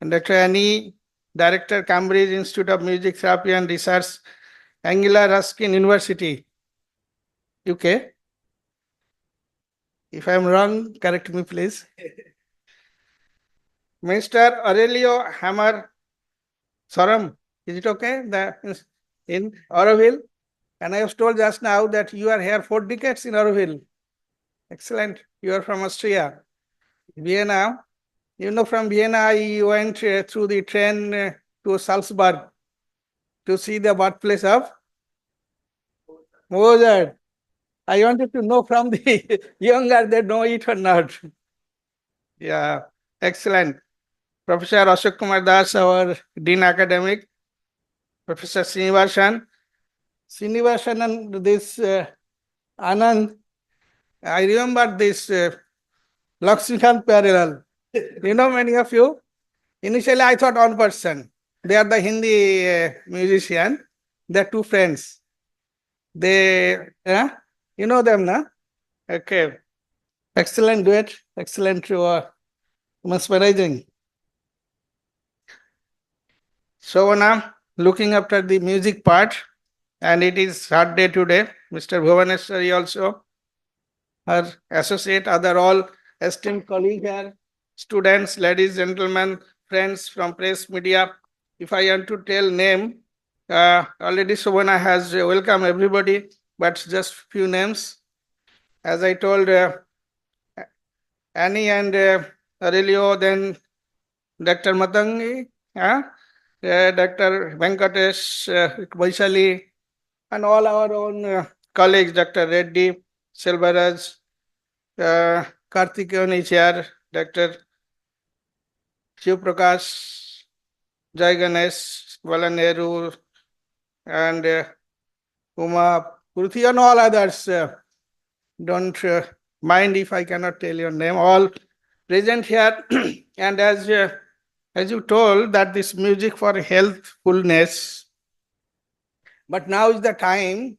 and Dr. Annie, Director, Cambridge Institute of Music Therapy and Research, Anglia, Ruskin University, UK. If I'm wrong, correct me, please. Mr. Aurelio Hammer, Svaram, is it okay? In Auroville. And I was told just now that you are here 4 decades in Auroville. Excellent. You are from Austria. Vienna. You know, from Vienna, I went through the train to Salzburg to see the birthplace of Mozart. I wanted to know from the younger, they know it or not. Yeah, excellent. Professor Ashok Kumar Das, our Dean Academic. Professor Srinivasan and this Anand. I remember this Lakshmikant parallel. You know, many of you. Initially, I thought one person. They are the Hindi musician. They are 2 friends. They, you know them, na? Okay. Excellent duet. Excellent mesmerizing. So now, looking after the music part, and it is hard day today. Mr. Bhuvaneshwari also, her associate, other all esteemed colleagues here, students, ladies, gentlemen, friends from press, media. If I want to tell name, already Shobana has welcomed everybody, but just few names. As I told, Annie and Aurelio, then Dr. Matangi, Dr. Venkatesh, Vaishali, and all our own colleagues, Dr. Reddy, Selvaraj, Karthikeyan is here, Dr. Shiv Prakash, Jai Ganesh, Valan Nehru, and Uma Purthi, and all others. Don't mind if I cannot tell your name. All present here. And as you told that this music for healthfulness, but now is the time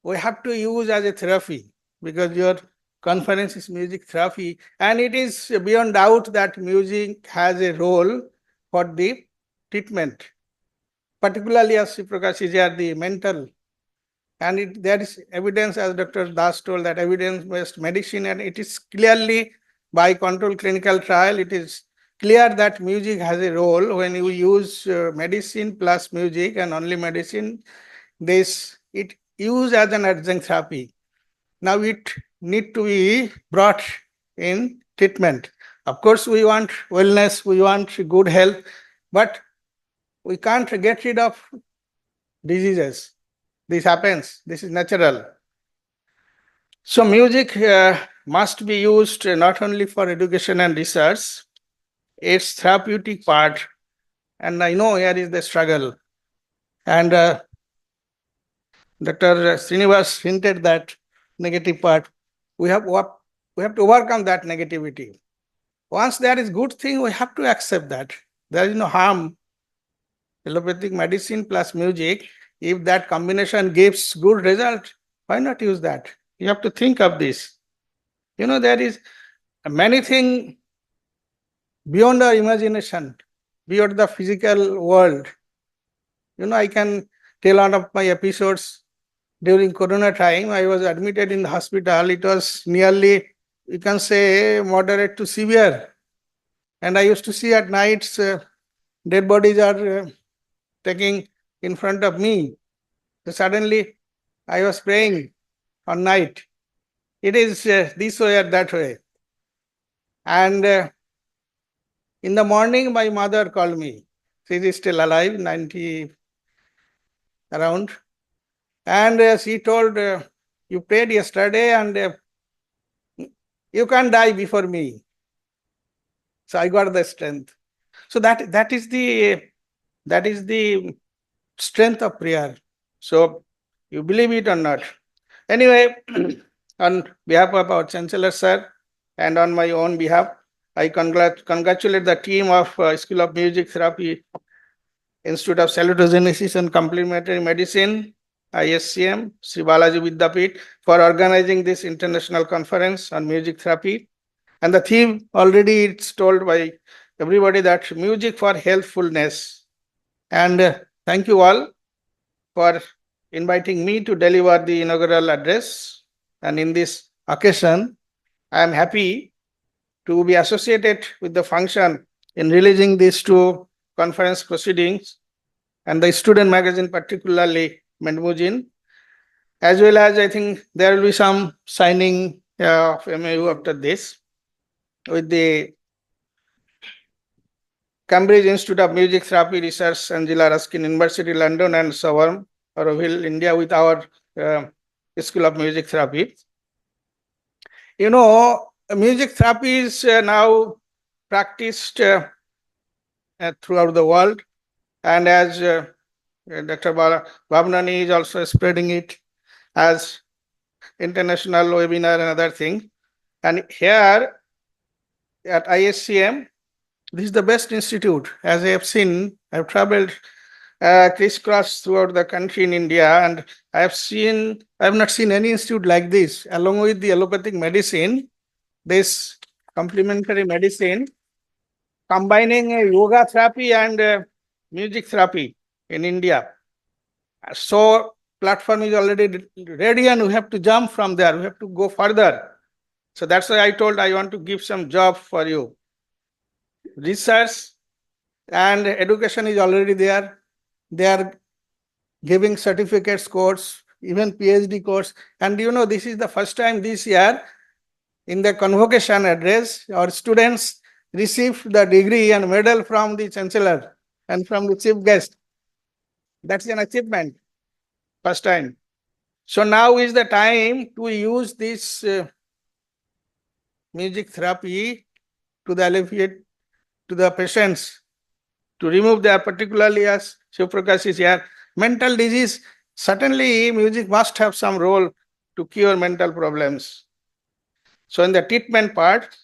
we have to use as a therapy, because your conference is music therapy, and it is beyond doubt that music has a role for the treatment, particularly as Prakash is here, the mental. And there is evidence, as Dr. Das told, that evidence-based medicine, and it is clearly by controlled clinical trial, it is clear that music has a role. When you use medicine plus music and only medicine, it used as an adjunct therapy. Now it need to be brought in treatment. Of course, we want wellness, we want good health, but we can't get rid of diseases. This happens, this is natural. So music must be used not only for education and research, its therapeutic part. And I know here is the struggle. And Dr. Srinivas hinted that negative part. We have to overcome that negativity. Once there is good thing, we have to accept that. There is no harm. Allopathic medicine plus music, if that combination gives good result, why not use that? You have to think of this. You know, there is many things beyond our imagination, beyond the physical world. You know, I can tell one of my episodes during Corona time. I was admitted in the hospital. It was nearly, you can say, moderate to severe. And I used to see at nights, dead bodies are taking in front of me. So suddenly, I was praying on night. It is this way or that way. And in the morning, my mother called me. She is still alive, 90 around. And she told, you prayed yesterday and you can't die before me. So I got the strength. So that is the strength of prayer. So you believe it or not. Anyway, on behalf of our Chancellor Sir and on my own behalf, I congratulate the team of School of Music Therapy, Institute of Salutogenesis and Complementary Medicine, ISCM, Sri Balaji Vidyapith, for organizing this international conference on music therapy. And the theme already it's told by everybody, that music for healthfulness. And thank you all for inviting me to deliver the inaugural address. And in this occasion, I am happy to be associated with the function in releasing these two conference proceedings and the student magazine, particularly Mendmujin, as well as I think there will be some signing of MoU after this with the Cambridge Institute of Music Therapy Research, Anglia, Ruskin University, London, and Svaram, Auroville, India, with our School of Music Therapy. You know, music therapy is now practiced throughout the world, and as Dr. Bhavnani is also spreading it as international webinar and other thing. And here at ISCM, this is the best institute. As I have seen, I have traveled crisscross throughout the country in India, and I have not seen any institute like this. Along with the allopathic medicine, this complementary medicine, combining yoga therapy and music therapy in India. So platform is already ready, and we have to jump from there. We have to go further. So that's why I told I want to give some job for you. Research and education is already there. They are giving certificates course, even PhD course. And you know, this is the first time this year in the convocation address, our students received the degree and medal from the chancellor and from the chief guest. That's an achievement, first time. So now is the time to use this music therapy to the alleviate to the patients, to remove their, particularly as Shivprakash is here, mental disease. Certainly music must have some role to cure mental problems. So in the treatment part,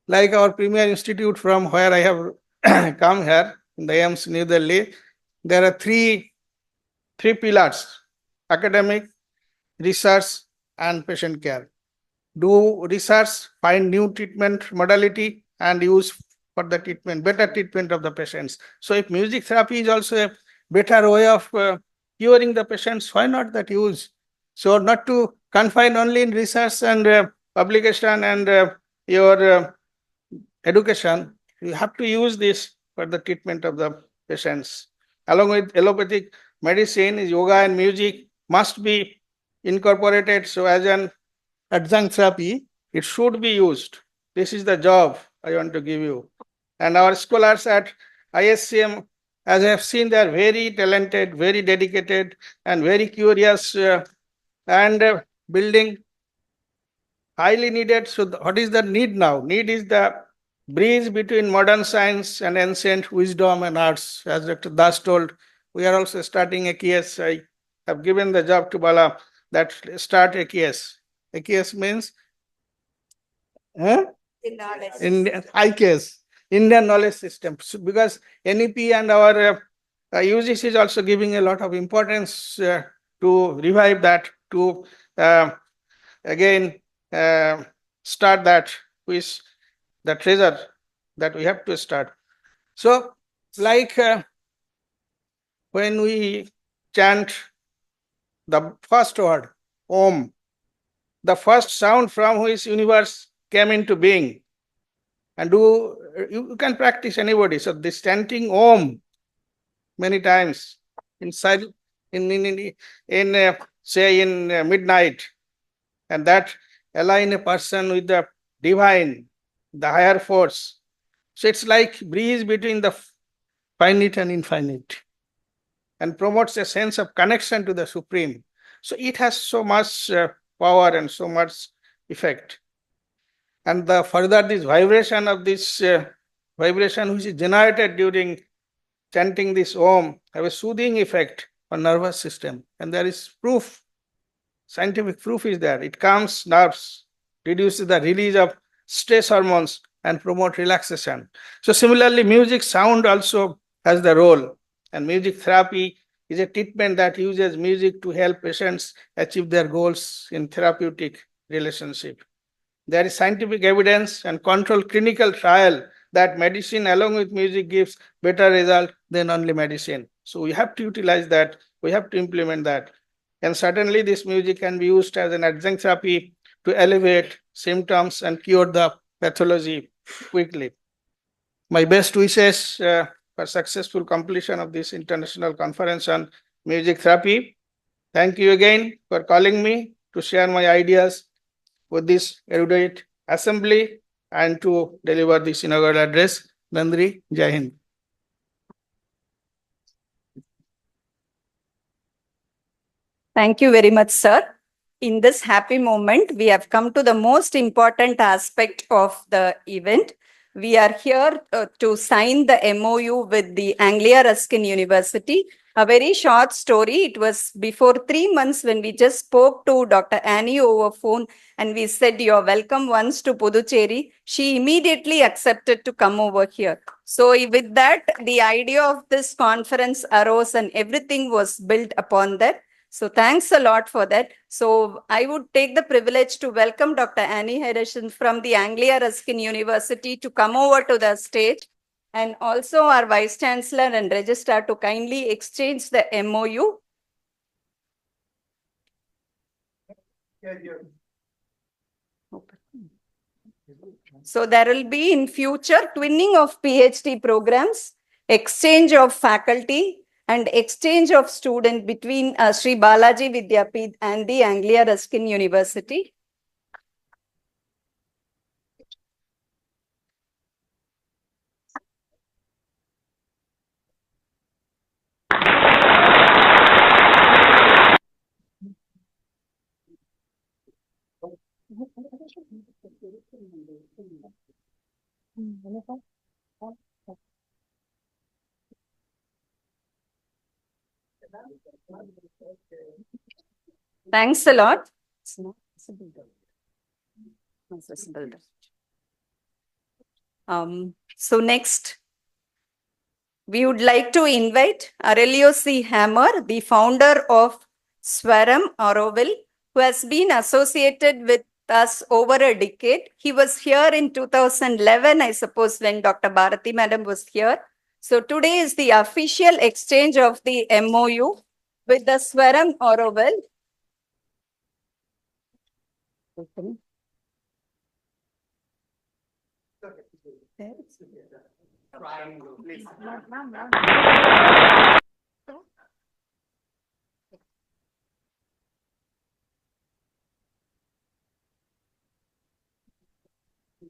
like our premier institute from where I have come here, in the AIMS New Delhi, there are three pillars: academic, research, and patient care. Do research, find new treatment modality, and use for the treatment, better treatment of the patients. So if music therapy is also a better way of curing the patients, why not that use? So not to confine only in research and publication and your education, you have to use this for the treatment of the patients. Along with allopathic medicine, yoga and music must be incorporated. So as an adjunct therapy, it should be used. This is the job I want to give you. And our scholars at ISCM, as I have seen, they are very talented, very dedicated, and very curious and building highly needed. So what is the need now? Need is the bridge between modern science and ancient wisdom and arts. As Dr. Das told, we are also starting a KS. I have given the job to Bala that start a KS. A KS means in IKS, Indian Knowledge System. So because NEP and our UGC is also giving a lot of importance to revive that, to again start that with the treasure that we have to start. So like when we chant the first word, Om, the first sound from which universe came into being. And you can practice anybody. So this chanting Om many times inside say in midnight, and that align a person with the divine, the higher force. So it's like breeze between the finite and infinite, and promotes a sense of connection to the supreme. So it has so much power and so much effect. And the further this vibration of this vibration which is generated during chanting this Om have a soothing effect on nervous system. And there is proof, scientific proof is there. It calms nerves, reduces the release of stress hormones, and promote relaxation. So similarly, music sound also has the role. And music therapy is a treatment that uses music to help patients achieve their goals in therapeutic relationship. There is scientific evidence and controlled clinical trial that medicine along with music gives better result than only medicine. So we have to utilize that. We have to implement that. And certainly this music can be used as an adjunct therapy to alleviate symptoms and cure the pathology quickly. My best wishes for successful completion of this international conference on music therapy. Thank you again for calling me to share my ideas with this erudite assembly and to deliver this inaugural address. Nandri, Jai Hind. Thank you very much, sir. In this happy moment, we have come to the most important aspect of the event. We are here to sign the MoU with the Anglia Ruskin University. A very short story. It was before 3 months when we just spoke to Dr. Annie over phone and we said, "You're welcome once to Puducherry." She immediately accepted to come over here. So with that, the idea of this conference arose and everything was built upon that. So thanks a lot for that. So I would take the privilege to welcome Dr. Annie Harrison from the Anglia Ruskin University to come over to the stage, and also our Vice Chancellor and Registrar to kindly exchange the MoU. So there will be in future twinning of PhD programs, exchange of faculty, and exchange of student between Sri Balaji Vidyapeeth and the Anglia Ruskin University. Thanks a lot. So next, we would like to invite Aurelio C. Hammer, the founder of Svaram, Auroville, who has been associated with us over a decade. He was here in 2011, I suppose, when Dr. Bharati Madam was here. So today is the official exchange of the MoU with the Svaram Auroville.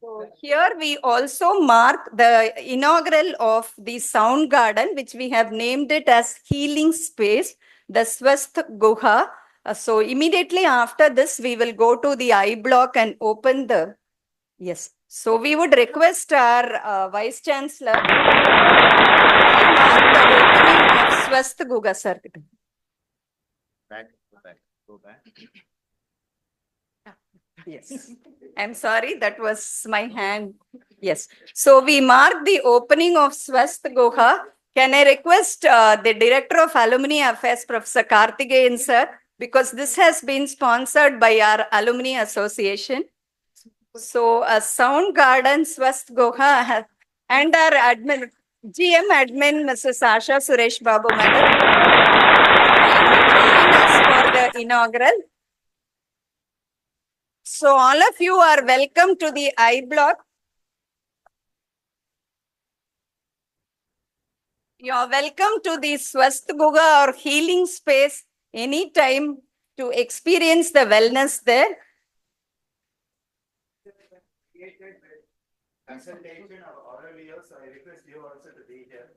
So here we also mark the inaugural of the sound garden, which we have named it as healing space, the Swasth Guha. So immediately after this, we will go to the I block and open the, yes. So we would request our Vice Chancellor to mark the opening of Swasth Guha, sir. Go back. Yes. I'm sorry, that was my hand. Yes. So we mark the opening of Swasth Guha. Can I request the Director of Alumni Affairs, Professor Karthikeyan, sir, because this has been sponsored by our Alumni Association. So a sound garden, Swasth Guha, and our admin, GM admin, Mrs. Asha Suresh Babu, madam, join us for the inaugural. So all of you are welcome to the I block. You are welcome to the Swasth Guha or healing space anytime to experience the wellness there. Consultation of Auroville, so I request you also to be here.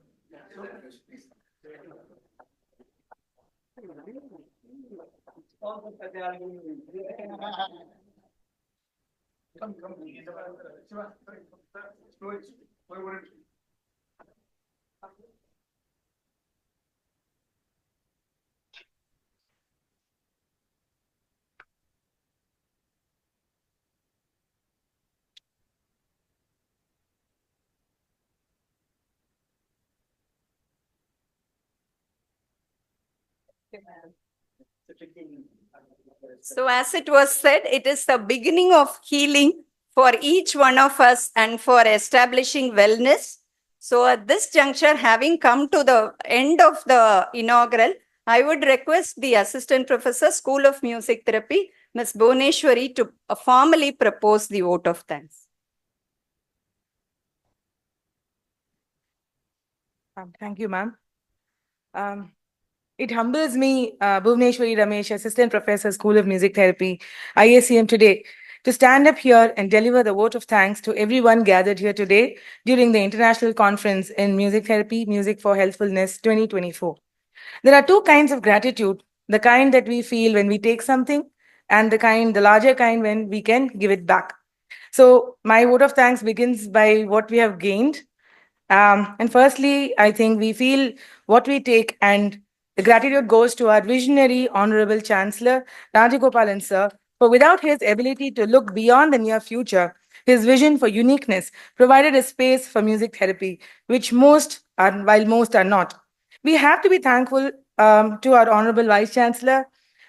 So as it was said, it is the beginning of healing for each one of us and for establishing wellness. So at this juncture, having come to the end of the inaugural, I would request the Assistant Professor, School of Music Therapy, Ms. Bhuneshwari, to formally propose the vote of thanks. Thank you, ma'am. It humbles me, Bhuvneshwari Ramesh, Assistant Professor, School of Music Therapy, IACM today, to stand up here and deliver the vote of thanks to everyone gathered here today during the International Conference in Music Therapy, Music for Healthfulness 2024. There are two kinds of gratitude, the kind that we feel when we take something and the larger kind when we can give it back. So my vote of thanks begins by what we have gained. And firstly, I think we feel what we take, and the gratitude goes to our visionary, Honorable Chancellor, Rajagopalan sir, for without his ability to look beyond the near future, his vision for uniqueness provided a space for music therapy, which most are, while most are not. We have to be thankful to our Honorable Vice Chancellor,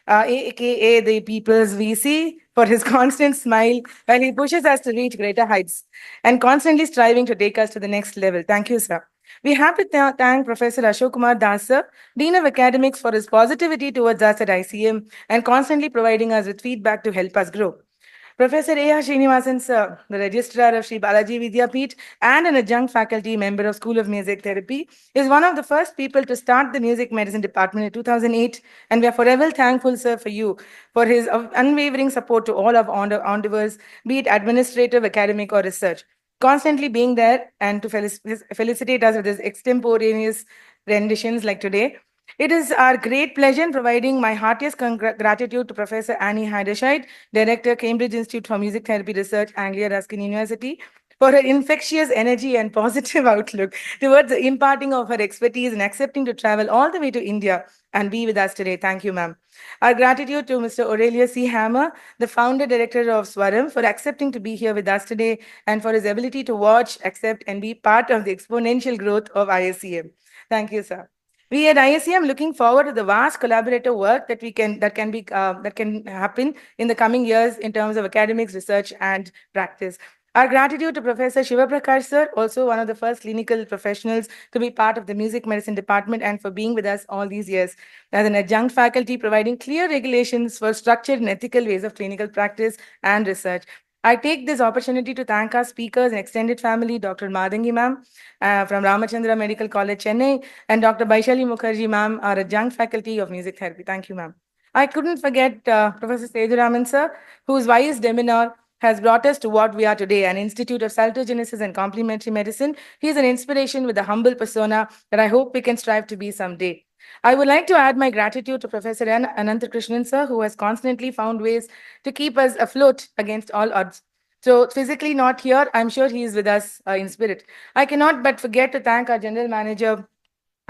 aka the People's VC, for his constant smile while he pushes us to reach greater heights and constantly striving to take us to the next level. Thank you, sir. We have to thank Professor Ashok Kumar Das, sir, Dean of Academics, for his positivity towards us at ICM and constantly providing us with feedback to help us grow. Professor A.R. Srinivasan, sir, the Registrar of Sri Balaji Vidyapeeth and an adjunct faculty member of School of Music Therapy, is one of the first people to start the Music Medicine Department in 2008, and we are forever thankful, sir, for you, for his unwavering support to all of our endeavors, be it administrative, academic, or research, constantly being there and to felicitate us with his extemporaneous renditions like today. It is our great pleasure in providing my heartiest gratitude to Professor Annie Heiderscheid, Director, Cambridge Institute for Music Therapy Research, Anglia, Ruskin University, for her infectious energy and positive outlook towards the imparting of her expertise and accepting to travel all the way to India and be with us today. Thank you, ma'am. Our gratitude to Mr. Aurelius C. Hammer, the founder director of Svaram, for accepting to be here with us today and for his ability to watch, accept, and be part of the exponential growth of ISCM. Thank you, sir. We at ISCM looking forward to the vast collaborative work that can happen in the coming years in terms of academics, research, and practice. Our gratitude to Professor Shiva Prakash sir, also one of the first clinical professionals to be part of the music medicine department and for being with us all these years as an adjunct faculty providing clear regulations for structured and ethical ways of clinical practice and research. I take this opportunity to thank our speakers and extended family, Dr. Madangi ma'am from Ramachandra Medical College, Chennai, and Dr. Baishali Mukherjee ma'am, our adjunct faculty of music therapy. Thank you, ma'am. I couldn't forget Professor Sejuraman sir, whose wise demeanor has brought us to what we are today, an institute of salutogenesis and complementary medicine. He is an inspiration with a humble persona that I hope we can strive to be someday. I would like to add my gratitude to Professor Ananthakrishnan sir, who has constantly found ways to keep us afloat against all odds. So physically not here, I'm sure he is with us in spirit. I cannot but forget to thank our General Manager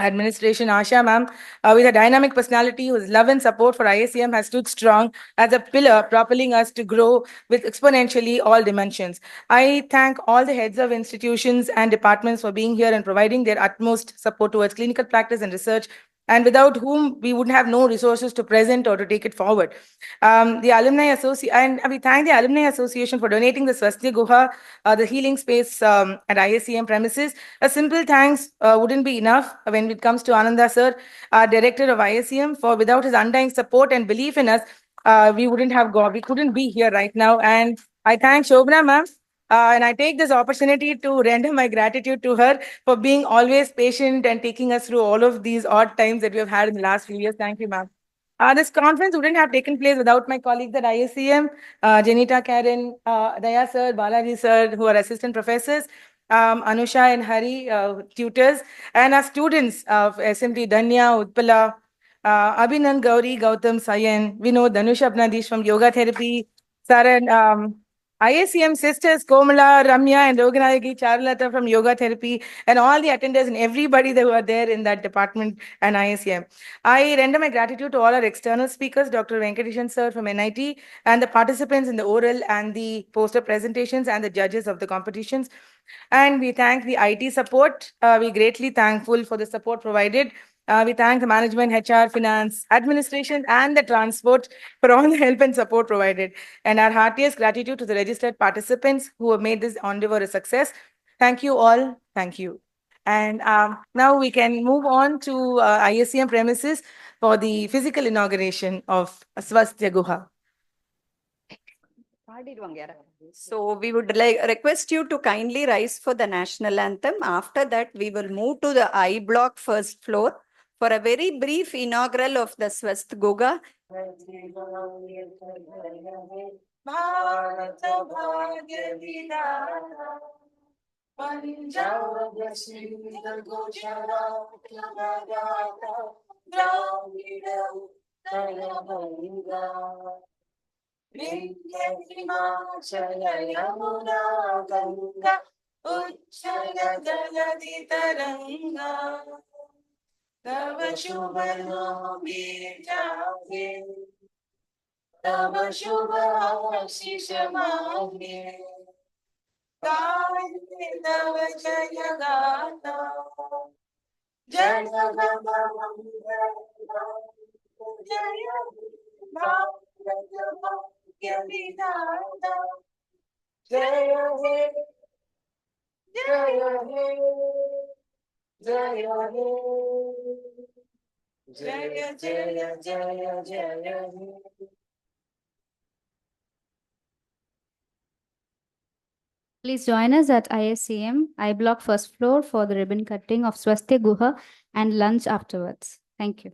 Administration, Asha ma'am, with a dynamic personality whose love and support for ISCM has stood strong as a pillar propelling us to grow with exponentially all dimensions. I thank all the heads of institutions and departments for being here and providing their utmost support towards clinical practice and research, and without whom we would have no resources to present or to take it forward. The Alumni Association, and we thank the Alumni Association for donating the Swasthya Guha, the healing space at ISCM premises. A simple thanks wouldn't be enough when it comes to Ananda sir, our director of ISCM, for without his undying support and belief in us, we couldn't be here right now. And I thank Shobna ma'am. And I take this opportunity to render my gratitude to her for being always patient and taking us through all of these odd times that we have had in the last few years. Thank you, ma'am. This conference wouldn't have taken place without my colleagues at ISCM, Janita Karen, Daya sir, Balaji sir, who are assistant professors, Anusha and Hari, tutors, and our students of SMT, Danya, Utpala, Abhinan, Gauri, Gautam, Sayan, Vinod, Danusha Abnadish from yoga therapy, Saran, ISCM sisters, Komala, Ramya, and Roganayagi, Charulata from yoga therapy, and all the attenders and everybody that were there in that department and ISCM. I render my gratitude to all our external speakers, Dr. Venkateshan sir from NIT, and the participants in the oral and the poster presentations and the judges of the competitions. And we thank the IT support. We're greatly thankful for the support provided. We thank the management, HR, finance, administration, and the transport for all the help and support provided. And our heartiest gratitude to the registered participants who have made this endeavor a success. Thank you all. Thank you. And now we can move on to ISCM premises for the physical inauguration of Swasthya Guha. So we would like request you to kindly rise for the national anthem. After that, we will move to the I block first floor for a very brief inaugural of the Swasth Guha. तव शुभ नामे जागे तव शुभ आशीष मांगे गाये तव जय गाता जय जय भारत भाग्य विधाता जय हे जय हे जय हे जय जय जय जय हे Please join us at ISCM, I block first floor for the ribbon cutting of Swasthya Guha and lunch afterwards. Thank you.